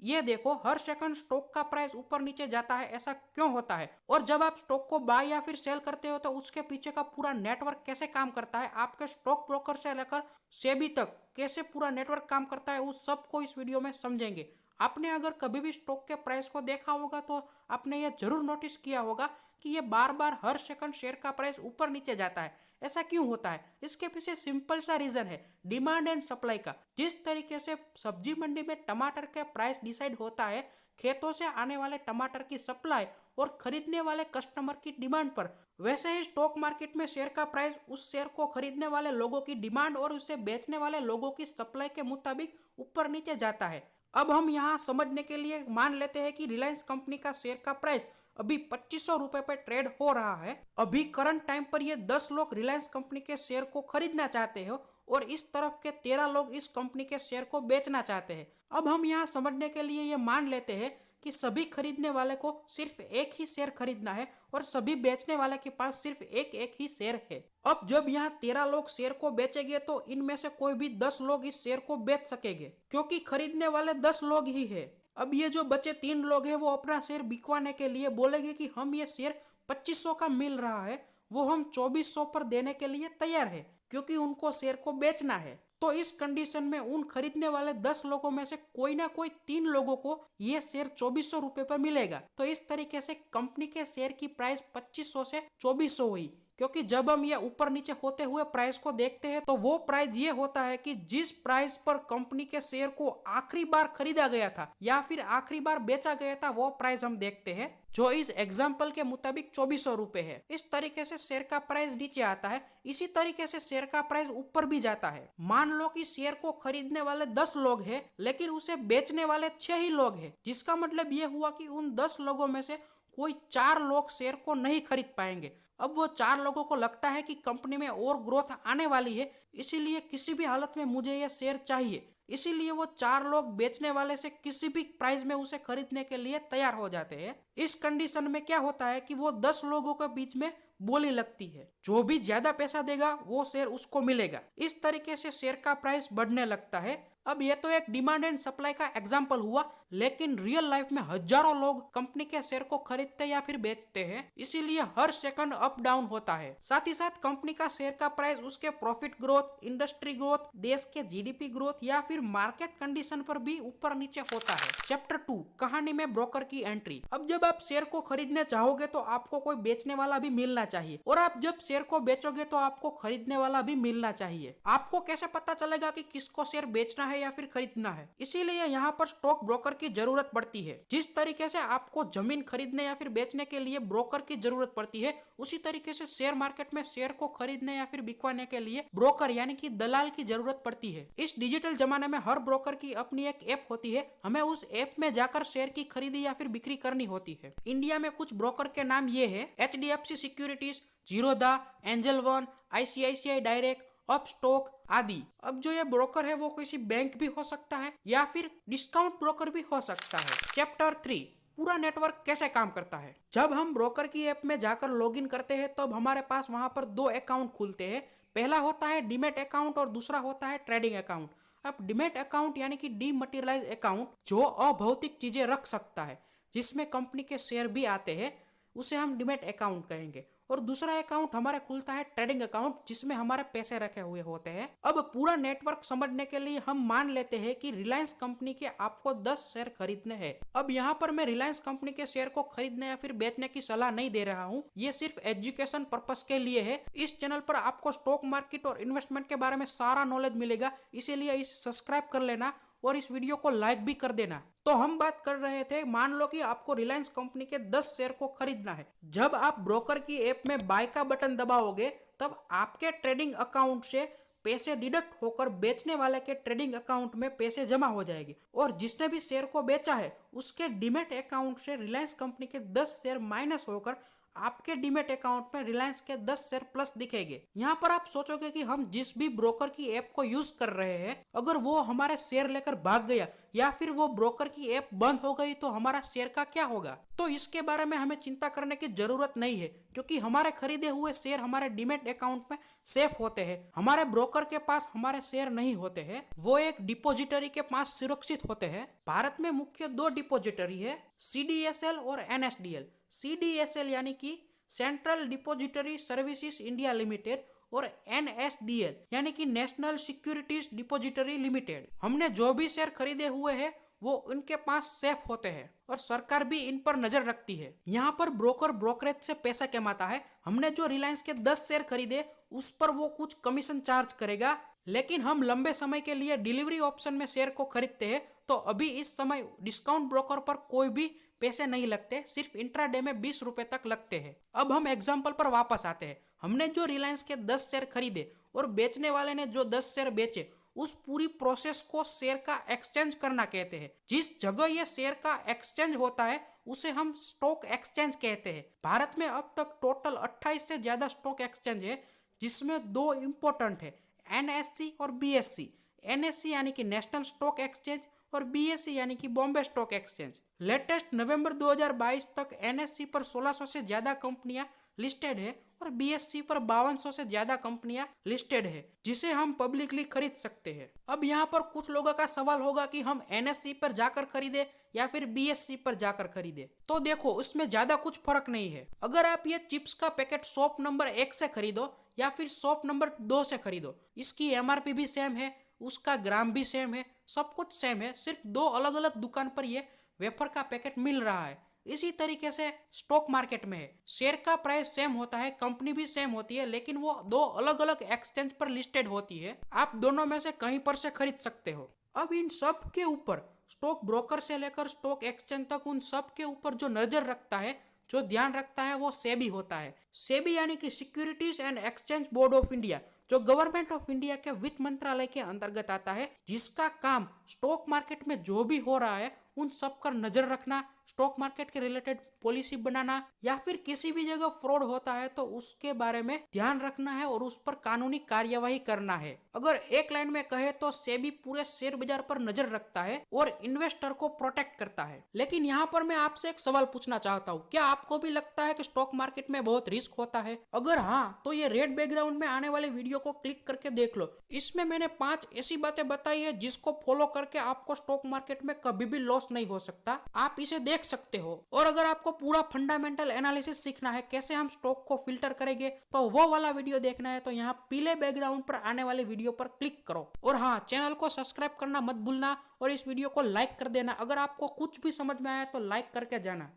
ये देखो, हर second stock का प्राइस ऊपर नीचे जाता है, ऐसा क्यों होता है? और जब आप स्टॉक को बाय या फिर सेल करते हो तो उसके पीछे का पूरा नेटवर्क कैसे काम करता है, आपके स्टॉक ब्रोकर से लेकर सेबी तक कैसे पूरा नेटवर्क काम करता है, उस सब को इस वीडियो में समझेंगे। आपने अगर कभी भी स्टॉक के प्राइस को देखा होगा तो आपने ये जरूर नोटिस किया होगा कि ये बार बार हर सेकंड शेयर का प्राइस ऊपर नीचे जाता है। ऐसा क्यों होता है? इसके पीछे सिंपल सा रीजन है, डिमांड एंड सप्लाई का। जिस तरीके से सब्जी मंडी में टमाटर का प्राइस डिसाइड होता है खेतों से आने वाले टमाटर की सप्लाई और खरीदने वाले कस्टमर की डिमांड पर, वैसे ही स्टॉक मार्केट में शेयर का प्राइस उस शेयर को खरीदने वाले लोगों की डिमांड और उसे बेचने वाले लोगों की सप्लाई के मुताबिक ऊपर नीचे जाता है। अब हम यहाँ समझने के लिए मान लेते हैं कि रिलायंस कंपनी का शेयर का प्राइस अभी 2500 रुपए पे ट्रेड हो रहा है। अभी करंट टाइम पर ये 10 लोग रिलायंस कंपनी के शेयर को खरीदना चाहते हो और इस तरफ के 13 लोग इस कंपनी के शेयर को बेचना चाहते हैं। अब हम यहाँ समझने के लिए ये मान लेते हैं कि सभी खरीदने वाले को सिर्फ एक ही शेयर खरीदना है और सभी बेचने वाले के पास सिर्फ एक एक ही शेयर है। अब जब यहाँ 13 लोग शेयर को बेचेंगे तो इनमें से कोई भी 10 लोग इस शेयर को बेच सकेंगे, क्योंकि खरीदने वाले 10 लोग ही है। अब ये जो बचे 3 लोग हैं वो अपना शेयर बिकवाने के लिए बोलेंगे कि हम ये शेयर 2500 का मिल रहा है, वो हम 2400 पर देने के लिए तैयार है, क्योंकि उनको शेयर को बेचना है। तो इस कंडीशन में उन खरीदने वाले 10 लोगों में से कोई ना कोई 3 लोगों को ये शेयर 2400 रुपए पर मिलेगा। तो इस तरीके से कंपनी के शेयर की प्राइस 2500 से 2400 हुई, क्योंकि जब हम ये ऊपर नीचे होते हुए प्राइस को देखते हैं तो वो प्राइस ये होता है कि जिस प्राइस पर कंपनी के शेयर को आखिरी बार खरीदा गया था या फिर आखिरी बार बेचा गया था, वो प्राइस हम देखते हैं, जो इस एग्जाम्पल के मुताबिक 2400 रुपए है। इस तरीके से शेयर का प्राइस नीचे आता है, इसी तरीके से शेयर का प्राइस ऊपर भी जाता है। मान लो कि शेयर को खरीदने वाले 10 लोग हैं लेकिन उसे बेचने वाले 6 ही लोग हैं, जिसका मतलब ये हुआ कि उन 10 लोगों में से कोई 4 लोग शेयर को नहीं खरीद पाएंगे। अब वो 4 लोगों को लगता है कि कंपनी में और ग्रोथ आने वाली है, इसीलिए किसी भी हालत में मुझे यह शेयर चाहिए, इसीलिए वो 4 लोग बेचने वाले से किसी भी प्राइस में उसे खरीदने के लिए तैयार हो जाते हैं। इस कंडीशन में क्या होता है कि वो 10 लोगों के बीच में बोली लगती है, जो भी ज्यादा पैसा देगा वो शेयर उसको मिलेगा। इस तरीके से शेयर का प्राइस बढ़ने लगता है। अब ये तो एक डिमांड एंड सप्लाई का एग्जाम्पल हुआ, लेकिन रियल लाइफ में हजारों लोग कंपनी के शेयर को खरीदते या फिर बेचते हैं, इसीलिए हर सेकंड अप डाउन होता है। साथ ही साथ कंपनी का शेयर का प्राइस उसके प्रॉफिट ग्रोथ, इंडस्ट्री ग्रोथ, देश के जीडीपी ग्रोथ या फिर मार्केट कंडीशन पर भी ऊपर नीचे होता है। चैप्टर 2, कहानी में ब्रोकर की एंट्री। अब जब आप शेयर को खरीदने चाहोगे तो आपको कोई बेचने वाला भी मिलना चाहिए, और आप जब शेयर को बेचोगे तो आपको खरीदने वाला भी मिलना चाहिए। आपको कैसे पता चलेगा कि किसको शेयर बेचना है या फिर खरीदना है? इसीलिए यहाँ पर स्टॉक ब्रोकर की जरूरत पड़ती है। जिस तरीके से आपको जमीन खरीदने या फिर बेचने के लिए ब्रोकर की जरूरत पड़ती है, उसी तरीके से शेयर मार्केट में शेयर को खरीदने या फिर बिकवाने के लिए ब्रोकर यानी कि दलाल की जरूरत पड़ती है। इस डिजिटल जमाने में हर ब्रोकर की अपनी एक ऐप होती है, हमें उस ऐप में जाकर शेयर की खरीदी या फिर बिक्री करनी होती है। इंडिया में कुछ ब्रोकर के नाम ये है: HDFC securities, Zerodha, angel one, ICICI direct, Upstox आदि। अब जो ये ब्रोकर है वो किसी बैंक भी हो सकता है या फिर डिस्काउंट ब्रोकर भी हो सकता है। चैप्टर 3, पूरा नेटवर्क कैसे काम करता है। जब हम ब्रोकर की ऐप में जाकर लॉगिन करते हैं तब हमारे पास वहां पर 2 अकाउंट खुलते हैं। पहला होता है डीमेट अकाउंट और दूसरा होता है ट्रेडिंग अकाउंट। अब डीमेट अकाउंट यानी कि डीमटेरियलाइज अकाउंट, जो अभौतिक चीजें रख सकता है, जिसमें कंपनी के शेयर भी आते हैं, उसे हम डीमेट अकाउंट कहेंगे। और दूसरा अकाउंट हमारा खुलता है ट्रेडिंग अकाउंट, जिसमें हमारे पैसे रखे हुए होते हैं। अब पूरा नेटवर्क समझने के लिए हम मान लेते हैं कि रिलायंस कंपनी के आपको 10 शेयर खरीदने हैं। अब यहाँ पर मैं रिलायंस कंपनी के शेयर को खरीदने या फिर बेचने की सलाह नहीं दे रहा हूँ, ये सिर्फ एजुकेशन पर्पस के लिए है। इस चैनल पर आपको स्टॉक मार्केट और इन्वेस्टमेंट के बारे में सारा नॉलेज मिलेगा, इसीलिए इसे सब्सक्राइब कर लेना और इस वीडियो को लाइक भी कर देना। तो हम बात कर रहे थे, मान लो कि आपको रिलायंस कंपनी के 10 शेयर को खरीदना है। जब आप ब्रोकर की ऐप में बाय का बटन दबाओगे तब आपके ट्रेडिंग अकाउंट से पैसे डिडक्ट होकर बेचने वाले के ट्रेडिंग अकाउंट में पैसे जमा हो जाएंगे, और जिसने भी शेयर को बेचा है उसके डीमेट अकाउंट से रिलायंस कंपनी के 10 शेयर माइनस होकर आपके डीमेट अकाउंट में रिलायंस के 10 शेयर प्लस दिखेंगे। यहाँ पर आप सोचोगे कि हम जिस भी ब्रोकर की ऐप को यूज कर रहे हैं, अगर वो हमारे शेयर लेकर भाग गया या फिर वो ब्रोकर की ऐप बंद हो गई तो हमारा शेयर का क्या होगा। तो इसके बारे में हमें चिंता करने की जरूरत नहीं है, क्योंकि हमारे खरीदे हुए शेयर हमारे डीमेट अकाउंट में सेफ होते हैं। हमारे ब्रोकर के पास हमारे शेयर नहीं होते हैं, वो एक डिपोजिटरी के पास सुरक्षित होते हैं। भारत में मुख्य 2 डिपोजिटरी है, CDSL और NSDL। CDSL यानी कि central depository services India limited और NSDL यानी कि नेशनल सिक्योरिटीज डिपोजिटरी लिमिटेड। हमने जो भी शेयर खरीदे हुए हैं वो उनके पास सेफ होते हैं और सरकार भी इन पर नजर रखती है। यहाँ पर ब्रोकर ब्रोकरेज से पैसा कमाता है। हमने जो रिलायंस के 10 शेयर खरीदे उस पर वो कुछ कमीशन चार्ज करेगा, लेकिन हम लंबे समय के लिए डिलीवरी ऑप्शन में शेयर को खरीदते हैं तो अभी इस समय डिस्काउंट ब्रोकर पर कोई भी पैसे नहीं लगते, सिर्फ इंट्राडे में 20 रुपए तक लगते हैं। अब हम एग्जाम्पल पर वापस आते हैं। हमने जो रिलायंस के 10 शेयर खरीदे और बेचने वाले ने जो 10 शेयर बेचे, उस पूरी प्रोसेस को शेयर का एक्सचेंज करना कहते हैं। जिस जगह ये शेयर का एक्सचेंज होता है उसे हम स्टॉक एक्सचेंज कहते हैं। भारत में अब तक टोटल 28 से ज्यादा स्टॉक एक्सचेंज है, जिसमें 2 इंपॉर्टेंट है, NSE और BSE। NSE यानी कि नेशनल स्टॉक एक्सचेंज और BSE यानी कि बॉम्बे स्टॉक एक्सचेंज। लेटेस्ट नवंबर 2022 तक NSE पर 1600 से ज्यादा कंपनियां लिस्टेड है और BSE पर 5200 से ज्यादा कंपनियां लिस्टेड है, जिसे हम पब्लिकली खरीद सकते हैं। अब यहाँ पर कुछ लोगों का सवाल होगा कि हम NSE पर जाकर खरीदे या फिर BSE पर जाकर खरीदे। तो देखो, उसमें ज्यादा कुछ फर्क नहीं है। अगर आप ये चिप्स का पैकेट शॉप नंबर 1 से खरीदो या फिर शॉप नंबर 2 से खरीदो, इसकी MRP भी सेम है, उसका ग्राम भी सेम है, सब कुछ सेम है, सिर्फ 2 अलग अलग दुकान पर ये वेफर का पैकेट मिल रहा है। इसी तरीके से स्टॉक मार्केट में है, शेयर का प्राइस सेम होता है, कंपनी भी सेम होती है, लेकिन वो 2 अलग अलग एक्सचेंज पर लिस्टेड होती है। आप दोनों में से कहीं पर से खरीद सकते हो। अब इन सब के ऊपर स्टॉक ब्रोकर से लेकर स्टॉक एक्सचेंज तक उन सब के ऊपर जो नजर रखता है, जो ध्यान रखता है, वो सेबी होता है। सेबी यानी कि securities and exchange board of India, जो गवर्नमेंट ऑफ इंडिया के वित्त मंत्रालय के अंतर्गत आता है, जिसका काम स्टॉक मार्केट में जो भी हो रहा है उन सब पर नजर रखना, स्टॉक मार्केट के रिलेटेड पॉलिसी बनाना, या फिर किसी भी जगह फ्रॉड होता है तो उसके बारे में ध्यान रखना है और उस पर कानूनी कार्यवाही करना है। अगर एक लाइन में कहे तो सेबी पूरे शेयर बाजार पर नजर रखता है और इन्वेस्टर को प्रोटेक्ट करता है। लेकिन यहाँ पर मैं आपसे एक सवाल पूछना चाहता हूँ, क्या आपको भी लगता है कि स्टॉक मार्केट में बहुत रिस्क होता है? अगर हाँ, तो ये रेड बैकग्राउंड में आने वाले वीडियो को क्लिक करके देख लो। इसमें मैंने 5 ऐसी बातें बताई है जिसको फॉलो करके आपको स्टॉक मार्केट में कभी भी लॉस नहीं हो सकता। आप इसे देख सकते हो। और अगर आपको पूरा फंडामेंटल एनालिसिस सीखना है, कैसे हम स्टॉक को फिल्टर करेंगे, तो वो वाला वीडियो देखना है तो यहाँ पीले बैकग्राउंड पर आने वाले वीडियो पर क्लिक करो। और हाँ, चैनल को सब्सक्राइब करना मत भूलना और इस वीडियो को लाइक कर देना। अगर आपको कुछ भी समझ में आया तो लाइक करके जाना।